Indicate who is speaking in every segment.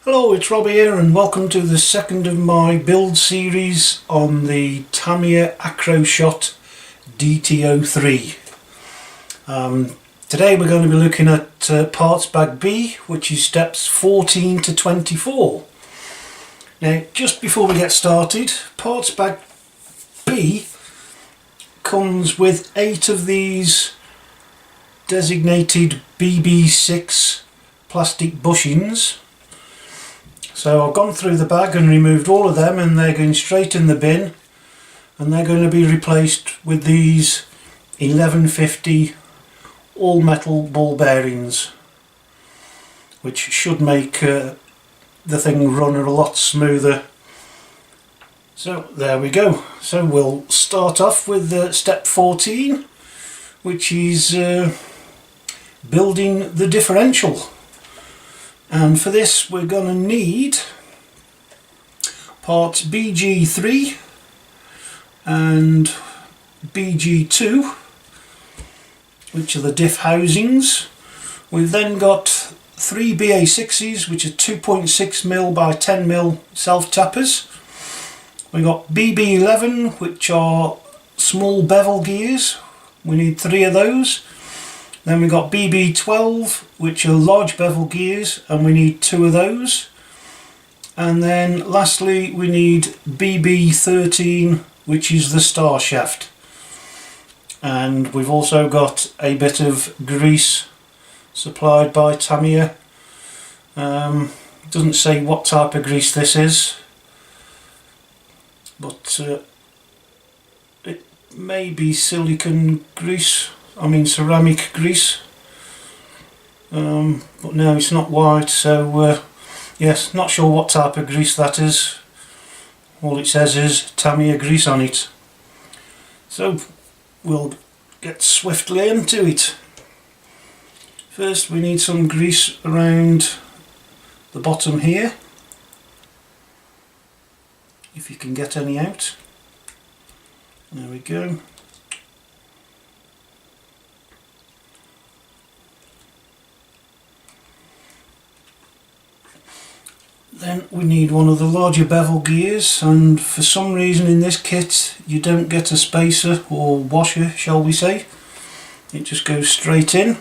Speaker 1: Hello, it's Rob here and welcome to the second of my build series on the Tamiya Aqroshot DT-03. Today we're going to be looking at parts bag B, which is steps 14 to 24. Now, just before we get started, parts bag B comes with 8 of these designated BB6 plastic bushings. So I've gone through the bag and removed all of them, and they're going straight in the bin, and they're going to be replaced with these 1150 all metal ball bearings, which should make the thing run a lot smoother. So there we go. So we'll start off with step 14, which is building the differential. And for this we're going to need parts BG3 and BG2, which are the diff housings. We've then got 3 BA6s, which are 2.6mm by 10mm self-tappers. We've got BB11, which are small bevel gears. We need 3 of those. Then we've got BB12, which are large bevel gears, and we need 2 of those. And then lastly we need BB13, which is the star shaft. And we've also got a bit of grease supplied by Tamiya. Doesn't say what type of grease this is, but it may be silicone grease. I mean ceramic grease, but no, it's not white, so yes, not sure what type of grease that is. All it says is Tamiya grease on it. So we'll get swiftly into it. First we need some grease around the bottom here, if you can get any out. There we go. Then we need one of the larger bevel gears, and for some reason in this kit you don't get a spacer or washer, shall we say. It just goes straight in.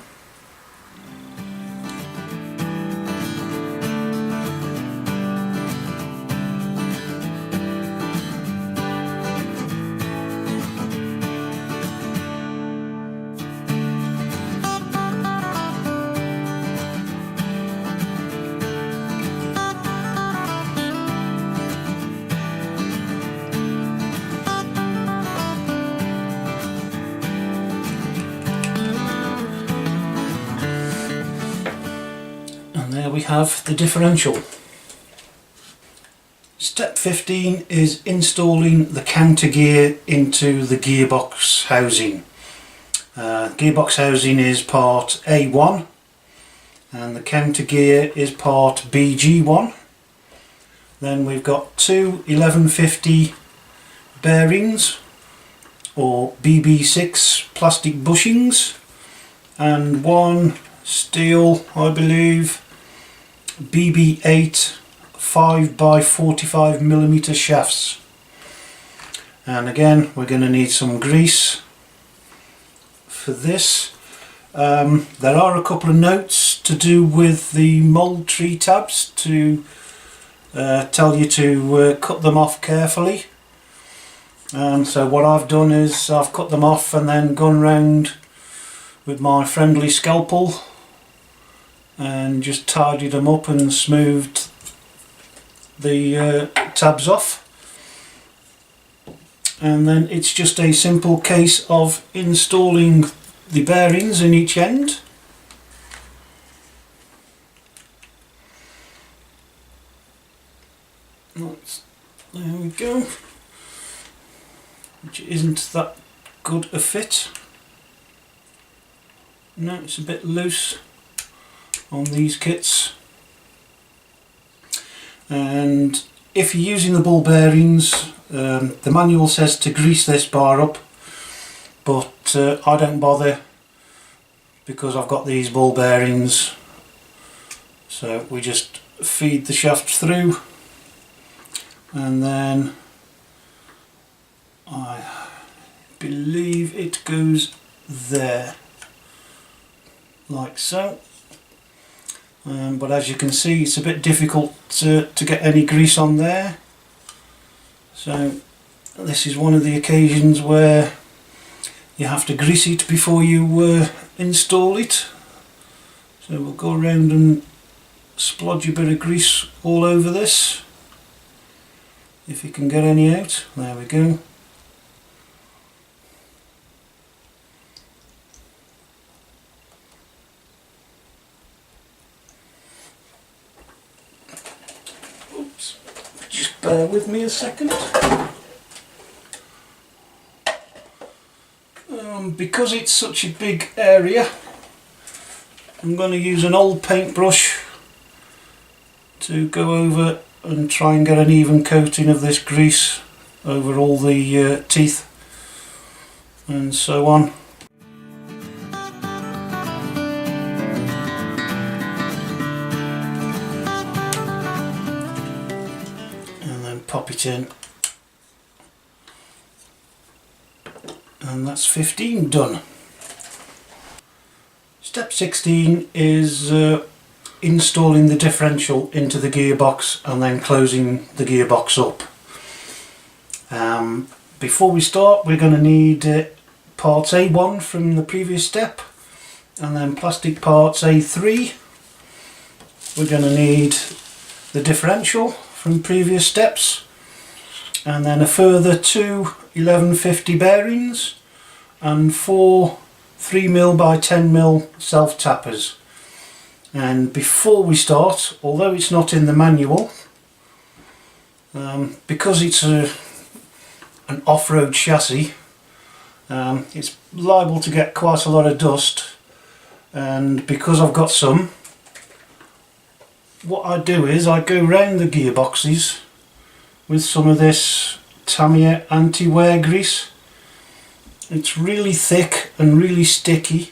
Speaker 1: And there we have the differential. Step 15 is installing the counter gear into the gearbox housing. Gearbox housing is part A1 and the counter gear is part BG1. Then we've got 2 1150 bearings or BB6 plastic bushings and 1 steel, I believe, BB8 5x45mm shafts. And again we're going to need some grease for this. There are a couple of notes to do with the mould tree tabs to tell you to cut them off carefully. So what I've done is I've cut them off and then gone round with my friendly scalpel and just tidied them up and smoothed the tabs off. And then it's just a simple case of installing the bearings in each end. There we go. Which isn't that good a fit. No, it's a bit loose on these kits. And if you're using the ball bearings, the manual says to grease this bar up, but I don't bother because I've got these ball bearings, so we just feed the shaft through, and then I believe it goes there, like so. But as you can see, it's a bit difficult to get any grease on there, so this is one of the occasions where you have to grease it before you install it. So we'll go around and splodge a bit of grease all over this, if you can get any out. There we go. Oops, just bear with me a second. Because it's such a big area, I'm going to use an old paintbrush to go over and try and get an even coating of this grease over all the teeth and so on. And then pop it in. And that's 15 done. Step 16 is installing the differential into the gearbox and then closing the gearbox up. Before we start, we're going to need parts A1 from the previous step, and then plastic parts A3. We're going to need the differential from previous steps, and then a further 2 1150 bearings and 4 3mm by 10mm self tappers. And before we start, although it's not in the manual, because it's an off-road chassis, it's liable to get quite a lot of dust, and because I've got some, what I do is I go round the gearboxes with some of this Tamiya anti-wear grease. It's really thick and really sticky,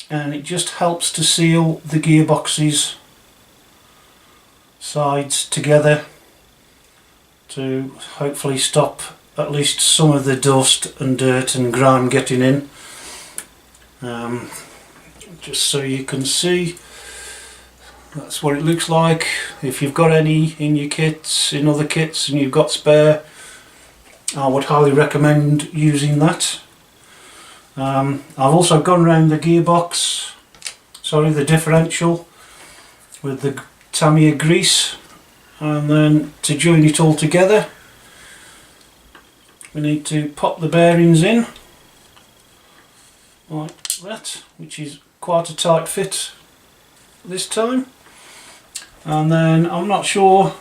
Speaker 1: and it just helps to seal the gearboxes sides together to hopefully stop at least some of the dust and dirt and grime getting in. Just so you can see, that's what it looks like. If you've got any in your kits, in other kits, and you've got spare, I would highly recommend using that. I've also gone around the gearbox, the differential, with the Tamiya grease, and then to join it all together we need to pop the bearings in like that, which is quite a tight fit this time. And then I'm not sure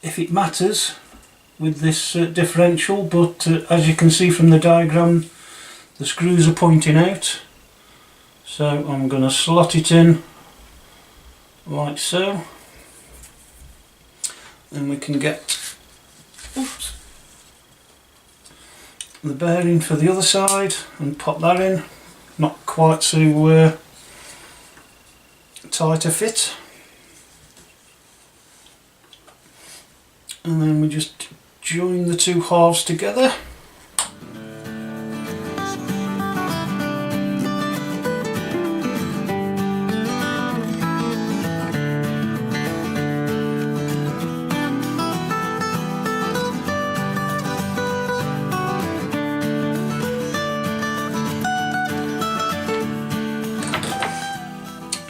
Speaker 1: if it matters with this differential, but as you can see from the diagram, the screws are pointing out, so I'm going to slot it in like so, and we can get the bearing for the other side and pop that in. Not quite so tight a fit, and then we just join the two halves together.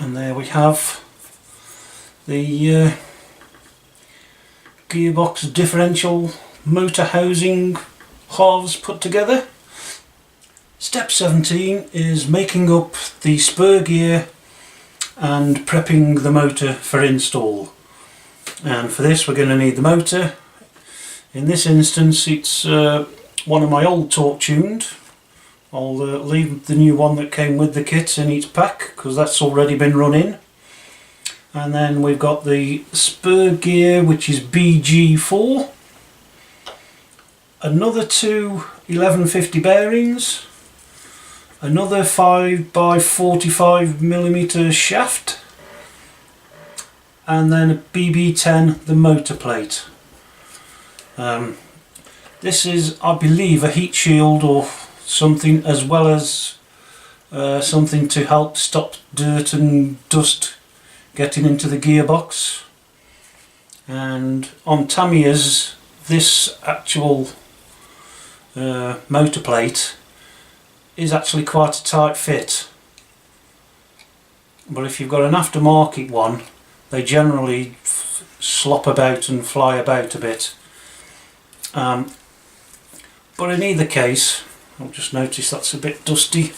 Speaker 1: And there we have the gearbox differential motor housing halves put together. Step 17 is making up the spur gear and prepping the motor for install. And for this we're going to need the motor. In this instance it's one of my old torque tuned. I'll leave the new one that came with the kit in each pack because that's already been run in. And then we've got the spur gear, which is BG4, another 2 1150 bearings, another 5 by 45mm shaft, and then a BB10, the motor plate. This is, I believe, a heat shield or something, as well as something to help stop dirt and dust getting into the gearbox. And on Tamiya's, this actual motor plate is actually quite a tight fit, but if you've got an aftermarket one, they generally slop about and fly about a bit. But in either case, I'll just notice that's a bit dusty.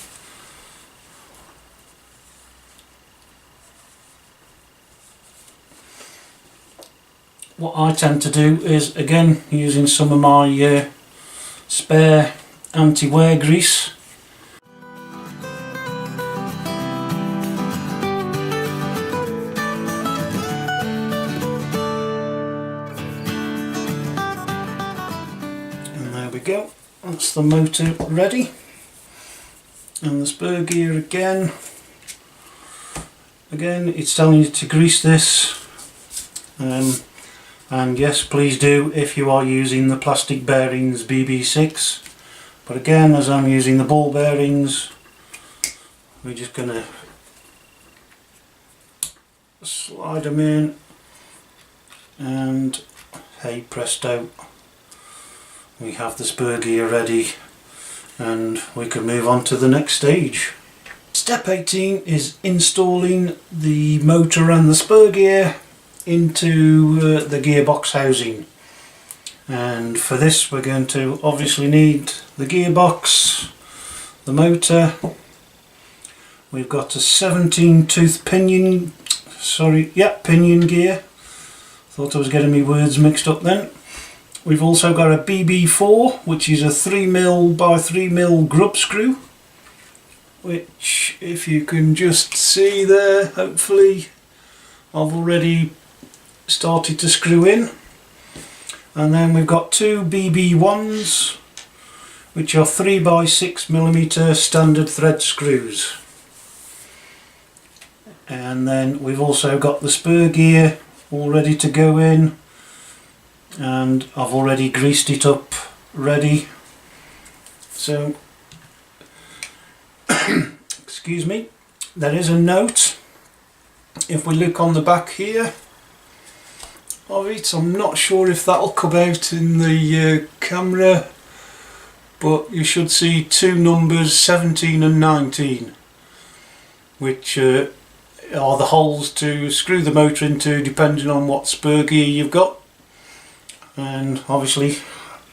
Speaker 1: What I tend to do is, again, using some of my spare anti-wear grease, and there we go, that's the motor ready. And the spur gear again, it's telling you to grease this. And yes, please do if you are using the plastic bearings BB6. But again, as I'm using the ball bearings, we're just going to slide them in, and hey presto, we have the spur gear ready, and we can move on to the next stage. Step 18 is installing the motor and the spur gear into the gearbox housing. And for this we're going to obviously need the gearbox, the motor. We've got a 17 tooth pinion, pinion gear. Thought I was getting my words mixed up then. We've also got a BB4, which is a 3mm by 3mm grub screw, which, if you can just see there, hopefully I've already started to screw in. And then we've got two BB1s, which are 3 by 6mm standard thread screws. And then we've also got the spur gear all ready to go in, and I've already greased it up ready. So excuse me, there is a note, if we look on the back here of it, I'm not sure if that'll come out in the camera, but you should see two numbers, 17 and 19, which are the holes to screw the motor into depending on what spur gear you've got. And obviously,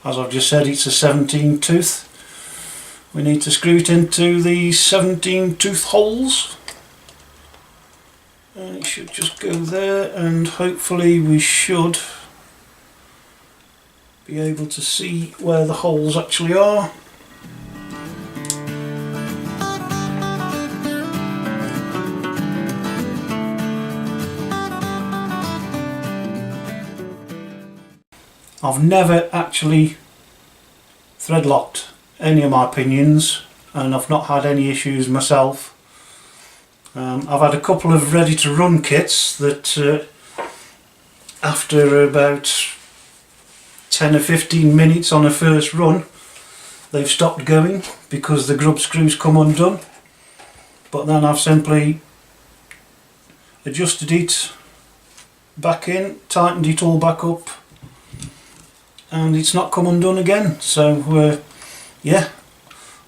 Speaker 1: as I've just said, it's a 17 tooth. We need to screw it into the 17 tooth holes. And it should just go there, and hopefully we should be able to see where the holes actually are. I've never actually thread locked any of my pinions, and I've not had any issues myself. I've had a couple of ready to run kits that after about 10 or 15 minutes on a first run they've stopped going because the grub screws come undone, but then I've simply adjusted it back in, tightened it all back up, and it's not come undone again. So yeah,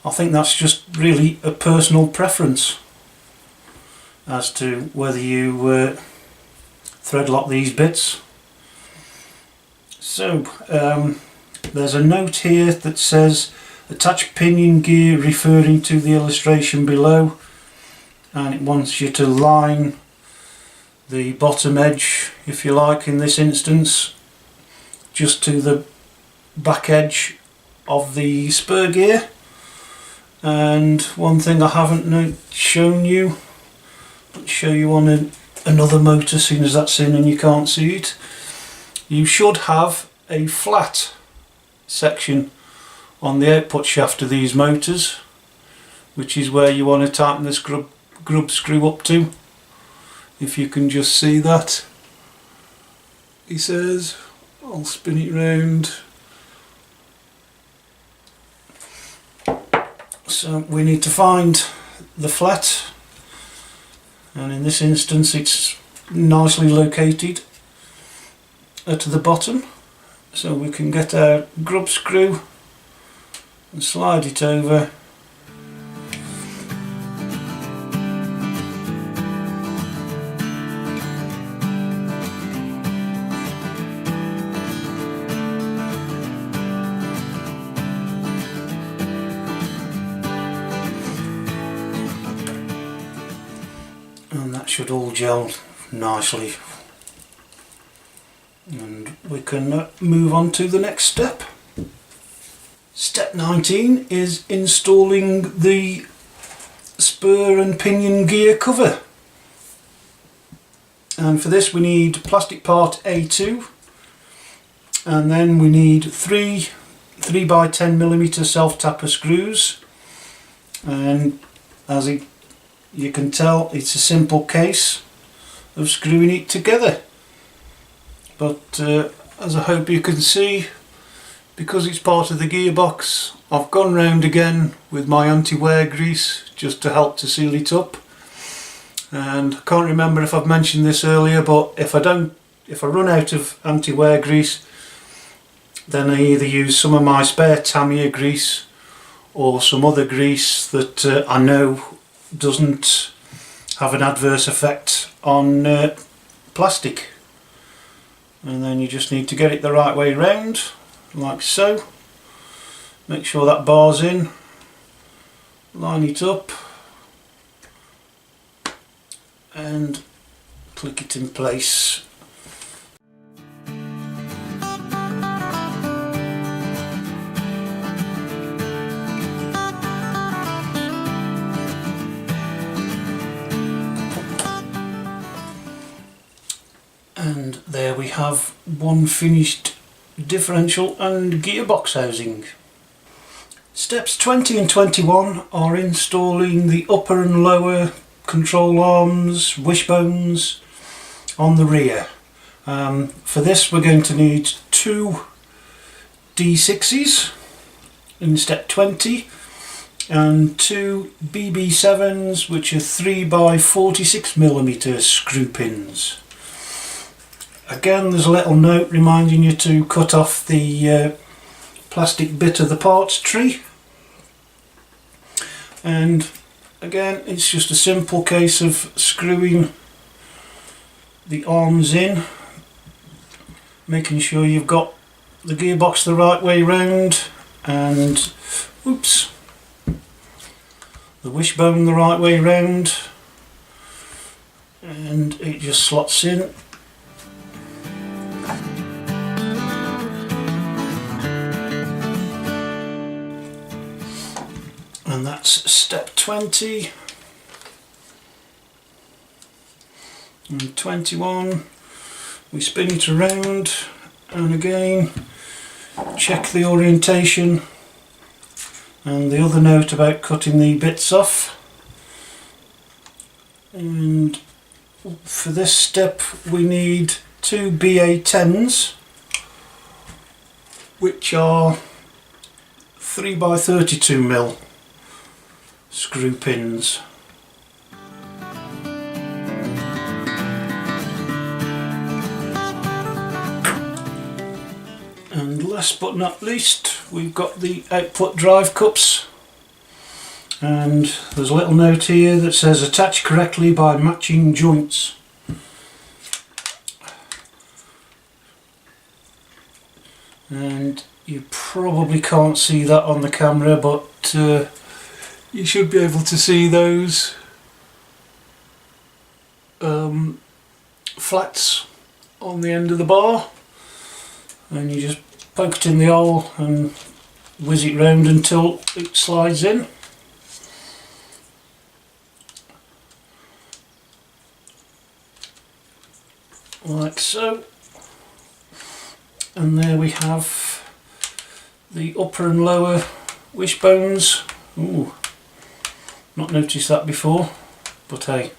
Speaker 1: I think that's just really a personal preference as to whether you thread lock these bits. So there's a note here that says attach pinion gear, referring to the illustration below, and it wants you to line the bottom edge, if you like, in this instance, just to the back edge of the spur gear. And one thing I haven't shown you, I'll show you on another motor as soon as that's in and you can't see it. You should have a flat section on the output shaft of these motors, which is where you want to tighten this grub screw up to. If you can just see that, he says. I'll spin it round. So we need to find the flat, and in this instance it's nicely located at the bottom, so we can get our grub screw and slide it over. And that should all gel nicely, and we can move on to the next step. Step 19 is installing the spur and pinion gear cover, and for this we need plastic part A2, and then we need three 3x10mm self-tapper screws, and as you can tell, it's a simple case of screwing it together, but as I hope you can see, because it's part of the gearbox, I've gone round again with my anti-wear grease just to help to seal it up. And I can't remember if I've mentioned this earlier, but if I run out of anti-wear grease, then I either use some of my spare Tamiya grease or some other grease that I know doesn't have an adverse effect on plastic. And then you just need to get it the right way round, like so. Make sure that bar's in, line it up and click it in place. And there we have one finished differential and gearbox housing. Steps 20 and 21 are installing the upper and lower control arms, wishbones on the rear. For this we're going to need two D6s in step 20 and two BB7s, which are 3x46mm screw pins. Again, there's a little note reminding you to cut off the plastic bit of the parts tree, and again it's just a simple case of screwing the arms in, making sure you've got the gearbox the right way round and oops, the wishbone the right way round, and it just slots in. And that's step 20 and 21. We spin it around and again check the orientation and the other note about cutting the bits off. And for this step we need two BA10s, which are 3x32mm screw pins. And last but not least, we've got the output drive cups, and there's a little note here that says attach correctly by matching joints. And you probably can't see that on the camera, but you should be able to see those flats on the end of the bar, and you just poke it in the hole and whiz it round until it slides in. Like so. And there we have the upper and lower wishbones. Ooh. Not noticed that before, but hey,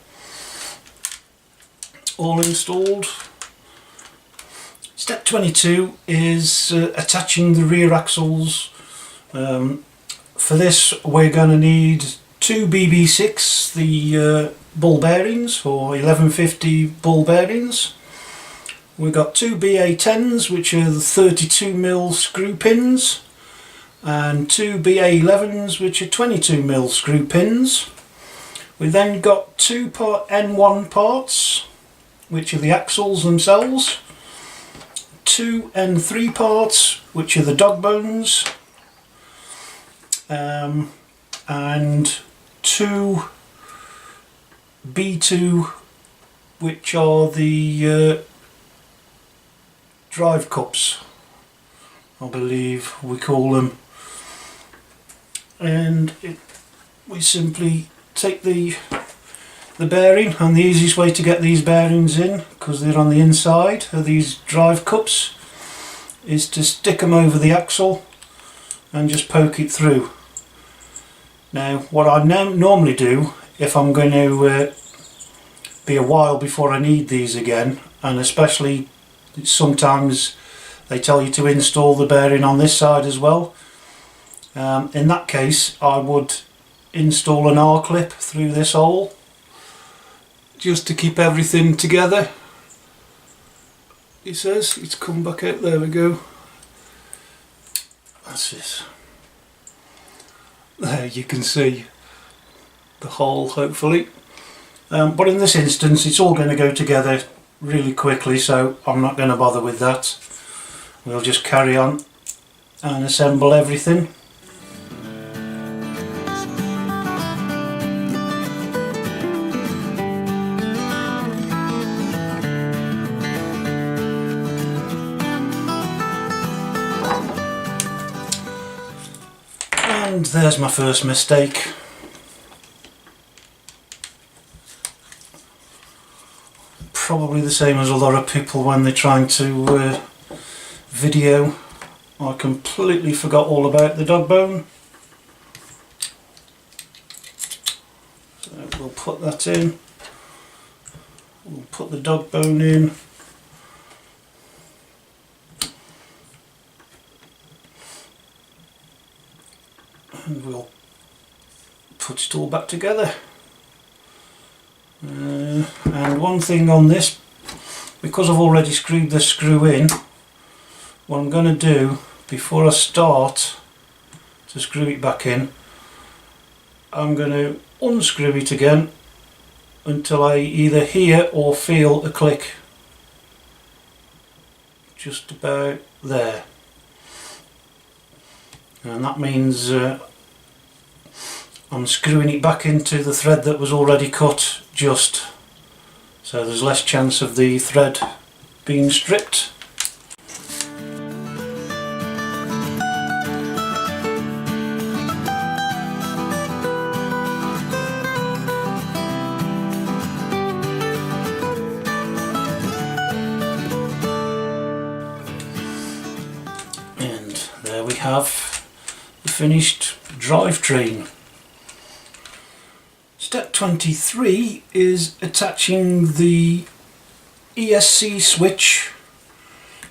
Speaker 1: all installed. Step 22 is attaching the rear axles. For this we're going to need two BB6, the ball bearings, or 1150 ball bearings. We've got two BA10s, which are the 32mm screw pins, and two BA11s, which are 22mm screw pins. We then got two N1 parts, which are the axles themselves, two N3 parts, which are the dog bones, and two B2, which are the drive cups, I believe we call them. And we simply take the bearing, and the easiest way to get these bearings in, because they're on the inside of these drive cups, is to stick them over the axle and just poke it through. Now what I normally do, if I'm going to be a while before I need these again, and especially sometimes they tell you to install the bearing on this side as well, in that case I would install an R-clip through this hole just to keep everything together. It says it's come back out, there we go, that's it. There you can see the hole, hopefully. But in this instance it's all going to go together really quickly, so I'm not going to bother with that. We'll just carry on and assemble everything. And there's my first mistake. Probably the same as a lot of people when they're trying to video. I completely forgot all about the dog bone. So we'll put that in. We'll put the dog bone in. And we'll put it all back together. And one thing on this, because I've already screwed this screw in, what I'm going to do before I start to screw it back in, I'm going to unscrew it again until I either hear or feel a click. Just about there. And that means I'm screwing it back into the thread that was already cut, just so there's less chance of the thread being stripped. And there we have the finished drivetrain. Step 23 is attaching the ESC switch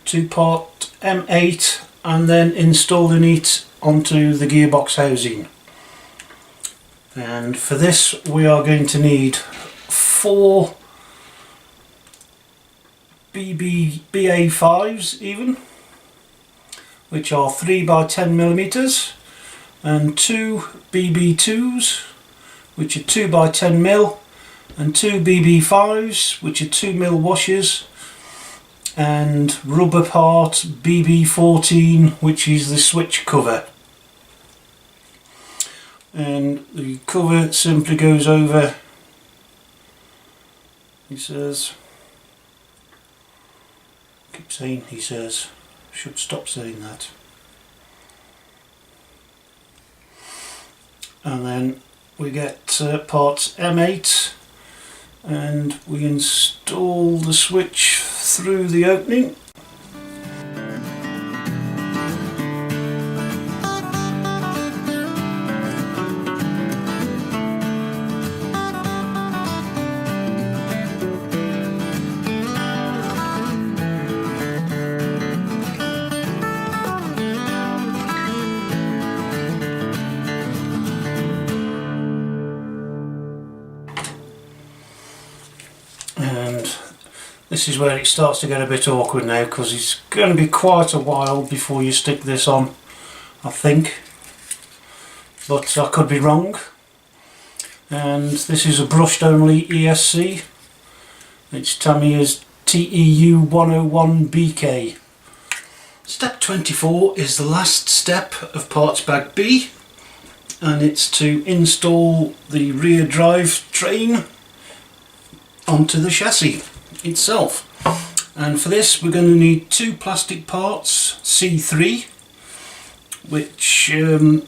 Speaker 1: to part M8 and then installing it onto the gearbox housing. And for this we are going to need 4 BA5s even, which are 3 by 10mm, and 2 BB2s, which are 2 by 10mm, and 2 BB5s, which are 2mm washers, and rubber part BB14, which is the switch cover. And the cover simply goes over, he says, I keep saying he says, should stop saying that. And then we get parts M8 and we install the switch through the opening. This is where it starts to get a bit awkward now, because it's going to be quite a while before you stick this on, I think, but I could be wrong. And this is a brushed only ESC. It's Tamiya's TEU 101BK. Step 24 is the last step of parts bag B, and it's to install the rear drivetrain onto the chassis itself. And for this we're going to need two plastic parts, C3, which I'm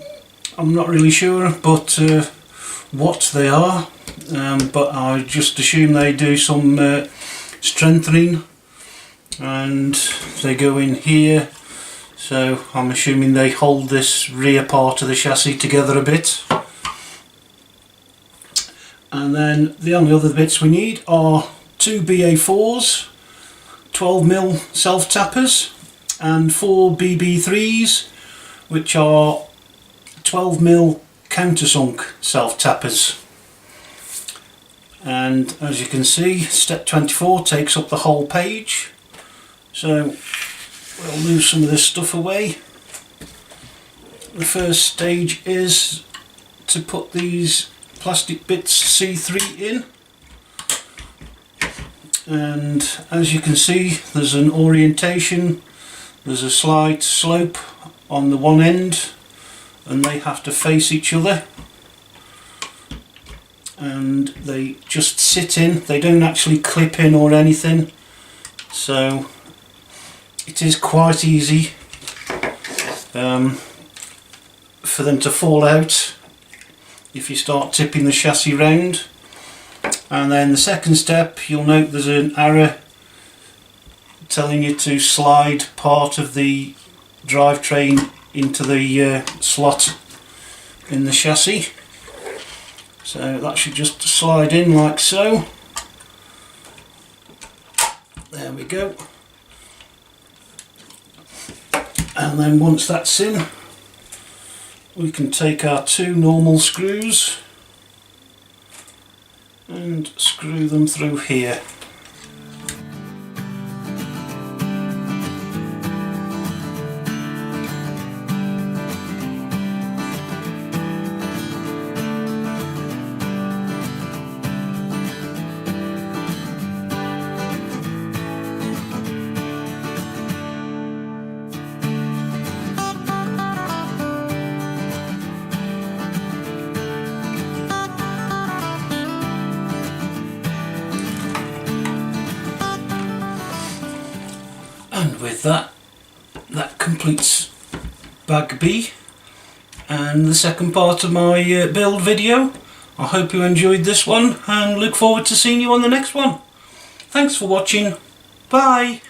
Speaker 1: not really sure but what they are, but I just assume they do some strengthening, and they go in here, so I'm assuming they hold this rear part of the chassis together a bit. And then the only other bits we need are two BA4s, 12mm self tappers, and four BB3s, which are 12mm countersunk self tappers. And as you can see, step 24 takes up the whole page, so we'll move some of this stuff away. The first stage is to put these plastic bits C3 in, and as you can see there's an orientation, there's a slight slope on the one end, and they have to face each other, and they just sit in, they don't actually clip in or anything, so it is quite easy for them to fall out if you start tipping the chassis round. And then the second step, you'll note there's an arrow telling you to slide part of the drivetrain into the slot in the chassis. So that should just slide in like so. There we go. And then once that's in, we can take our two normal screws and screw them through here. And with that completes bag B and the second part of my build video. I hope you enjoyed this one and look forward to seeing you on the next one. Thanks for watching. Bye.